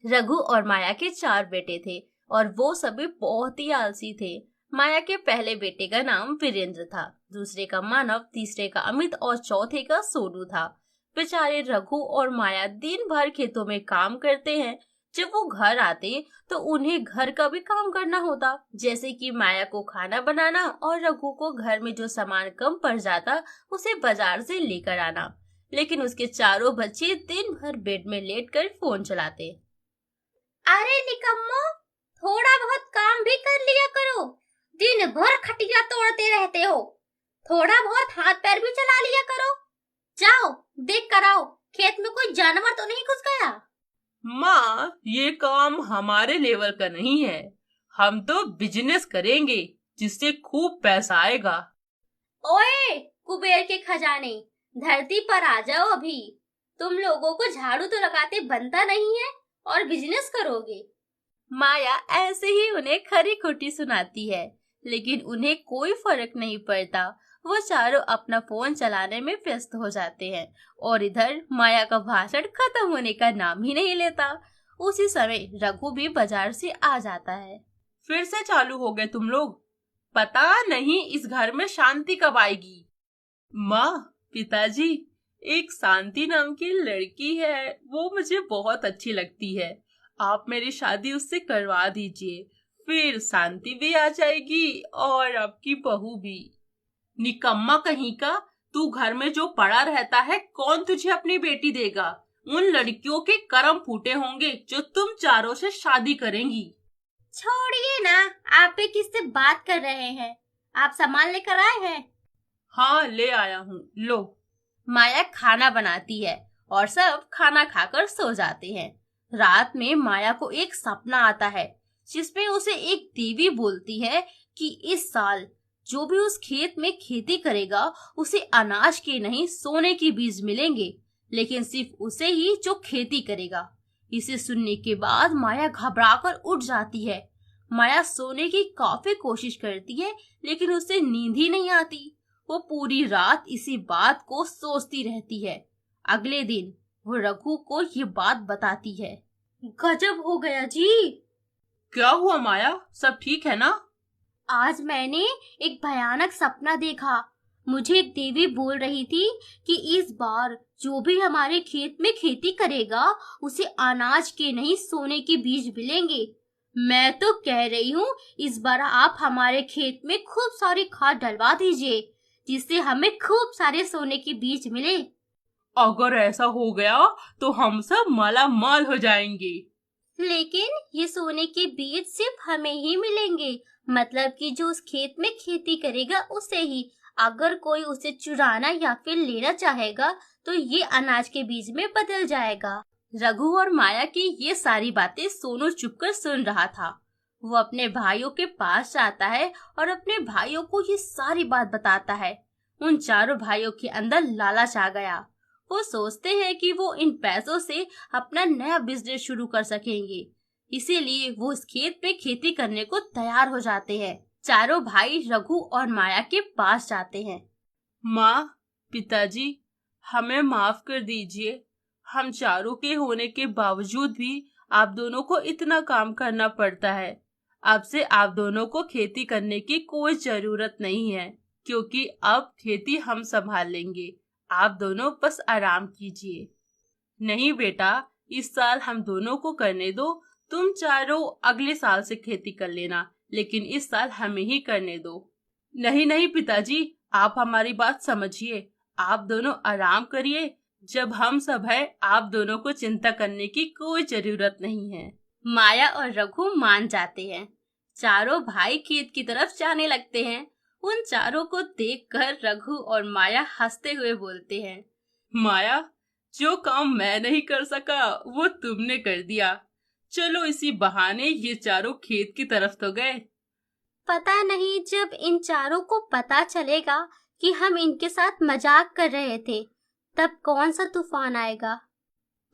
रघु और माया के 4 बेटे थे और वो सभी बहुत ही आलसी थे। माया के पहले बेटे का नाम वीरेंद्र था, दूसरे का मानव, तीसरे का अमित और चौथे का सोनू था। बेचारे रघु और माया दिन भर खेतों में काम करते हैं। जब वो घर आते तो उन्हें घर का भी काम करना होता, जैसे कि माया को खाना बनाना और रघु को घर में जो सामान कम पड़ जाता उसे बाजार से लेकर आना। लेकिन उसके चारों बच्चे दिन भर बेड में लेटकर फोन चलाते। अरे निकम्मो, थोड़ा बहुत काम भी कर लिया करो। दिन भर खटिया तोड़ते रहते हो। थोड़ा बहुत हाथ पैर भी चला लिया करो। जाओ देख कर आओ, खेत में कोई जानवर तो नहीं घुस गया। माँ, ये काम हमारे लेवल का नहीं है। हम तो बिजनेस करेंगे जिससे खूब पैसा आएगा। ओए कुबेर के खजाने, धरती पर आ जाओ अभी। तुम लोगों को झाड़ू तो लगाते बनता नहीं है और बिजनेस करोगे। माया ऐसे ही उन्हें खरी खोटी सुनाती है, लेकिन उन्हें कोई फर्क नहीं पड़ता। वो चारों अपना फोन चलाने में व्यस्त हो जाते हैं और इधर माया का भाषण खत्म होने का नाम ही नहीं लेता। उसी समय रघु भी बाजार से आ जाता है। फिर से चालू हो गए तुम लोग। पता नहीं इस घर में शांति कब आएगी। माँ, पिताजी, एक शांति नाम की लड़की है, वो मुझे बहुत अच्छी लगती है। आप मेरी शादी उससे करवा दीजिए, फिर शांति भी आ जाएगी और आपकी बहू भी। निकम्मा कहीं का, तू घर में जो पड़ा रहता है, कौन तुझे अपनी बेटी देगा? उन लड़कियों के कर्म फूटे होंगे जो तुम चारों से शादी करेंगी। छोड़िए ना, आप भी किससे बात कर रहे हैं? आप सामान लेकर आए हैं? हाँ, ले आया हूँ, लो। माया खाना बनाती है और सब खाना खाकर सो जाते हैं। रात में माया को एक सपना आता है जिसमें उसे एक देवी बोलती है कि इस साल जो भी उस खेत में खेती करेगा उसे अनाज के नहीं सोने के बीज मिलेंगे, लेकिन सिर्फ उसे ही जो खेती करेगा। इसे सुनने के बाद माया घबराकर उठ जाती है। माया सोने की काफी कोशिश करती है लेकिन उसे नींद ही नहीं आती। वो पूरी रात इसी बात को सोचती रहती है। अगले दिन वो रघु को ये बात बताती है। गजब हो गया जी। क्या हुआ माया, सब ठीक है ना? आज मैंने एक भयानक सपना देखा। मुझे एक देवी बोल रही थी कि इस बार जो भी हमारे खेत में खेती करेगा उसे अनाज के नहीं सोने के बीज मिलेंगे। मैं तो कह रही हूँ इस बार आप हमारे खेत में खूब सारी खाद डलवा दीजिए जिससे हमें खूब सारे सोने के बीज मिले। अगर ऐसा हो गया तो हम सब माला माल हो जाएंगे। लेकिन ये सोने के बीज सिर्फ हमें ही मिलेंगे, मतलब कि जो उस खेत में खेती करेगा उसे ही। अगर कोई उसे चुराना या फिर लेना चाहेगा तो ये अनाज के बीज में बदल जाएगा। रघु और माया की ये सारी बातें सोनू चुपकर सुन रहा था। वो अपने भाइयों के पास जाता है और अपने भाइयों को ये सारी बात बताता है। उन चारों भाइयों के अंदर लालच आ गया। वो सोचते हैं कि वो इन पैसों से अपना नया बिजनेस शुरू कर सकेंगे, इसीलिए वो इस खेत पे खेती करने को तैयार हो जाते हैं। चारों भाई रघु और माया के पास जाते हैं। माँ, पिताजी, हमें माफ कर दीजिए। हम चारों के होने के बावजूद भी आप दोनों को इतना काम करना पड़ता है। अब से आप दोनों को खेती करने की कोई जरूरत नहीं है, क्योंकि अब खेती हम संभाल लेंगे। आप दोनों बस आराम कीजिए। नहीं बेटा, इस साल हम दोनों को करने दो। तुम चारों अगले साल से खेती कर लेना, लेकिन इस साल हमें ही करने दो। नहीं नहीं पिताजी, आप हमारी बात समझिए। आप दोनों आराम करिए। जब हम सब है, आप दोनों को चिंता करने की कोई जरूरत नहीं है। माया और रघु मान जाते हैं। चारों भाई खेत की तरफ जाने लगते हैं। उन चारों को देखकर रघु और माया हंसते हुए बोलते हैं। माया, जो काम मैं नहीं कर सका वो तुमने कर दिया। चलो इसी बहाने ये चारों खेत की तरफ तो गए। पता नहीं जब इन चारों को पता चलेगा कि हम इनके साथ मजाक कर रहे थे तब कौन सा तूफान आएगा।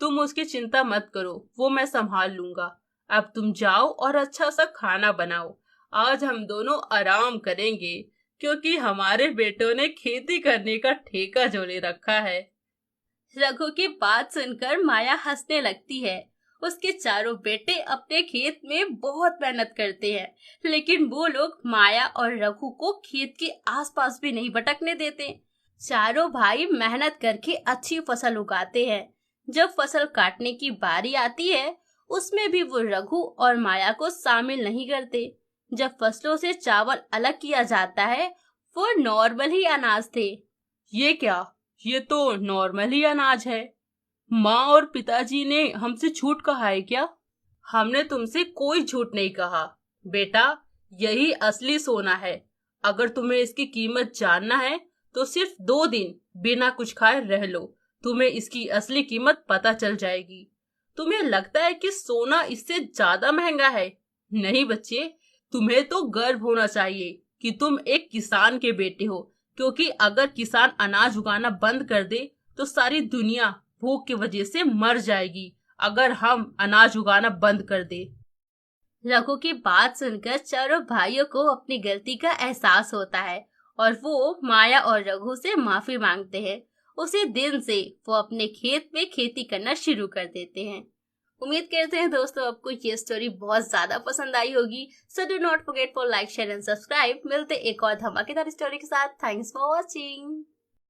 तुम उसकी चिंता मत करो, वो मैं संभाल लूंगा। अब तुम जाओ और अच्छा सा खाना बनाओ। आज हम दोनों आराम करेंगे, क्योंकि हमारे बेटों ने खेती करने का ठेका जो ले रखा है। रघु की बात सुनकर माया हंसने लगती है। उसके चारों बेटे अपने खेत में बहुत मेहनत करते हैं, लेकिन वो लोग माया और रघु को खेत के आसपास भी नहीं भटकने देते। चारों भाई मेहनत करके अच्छी फसल उगाते हैं। जब फसल काटने की बारी आती है, उसमें भी वो रघु और माया को शामिल नहीं करते। जब फसलों से चावल अलग किया जाता है, वो नॉर्मल ही अनाज थे। ये क्या? ये तो नॉर्मल ही अनाज है। माँ और पिताजी ने हमसे झूठ कहा है क्या? हमने तुमसे कोई झूठ नहीं कहा बेटा, यही असली सोना है। अगर तुम्हें इसकी कीमत जानना है तो सिर्फ 2 दिन बिना कुछ खाए रह लो, तुम्हें इसकी असली कीमत पता चल जाएगी। तुम्हें लगता है कि सोना इससे ज्यादा महंगा है? नहीं बच्चे, तुम्हें तो गर्व होना चाहिए कि तुम एक किसान के बेटे हो, क्योंकि अगर किसान अनाज उगाना बंद कर दे तो सारी दुनिया भूख की वजह से मर जाएगी। अगर हम अनाज उगाना बंद कर दे। रघु की बात सुनकर चारों भाइयों को अपनी गलती का एहसास होता है और वो माया और रघु से माफी मांगते हैं। उसी दिन से वो अपने खेत में खेती करना शुरू कर देते हैं। उम्मीद करते हैं दोस्तों आपको ये स्टोरी बहुत ज्यादा पसंद आई होगी। So do not forget for like, share and subscribe. मिलते एक और धमाकेदार स्टोरी के साथ। Thanks for watching.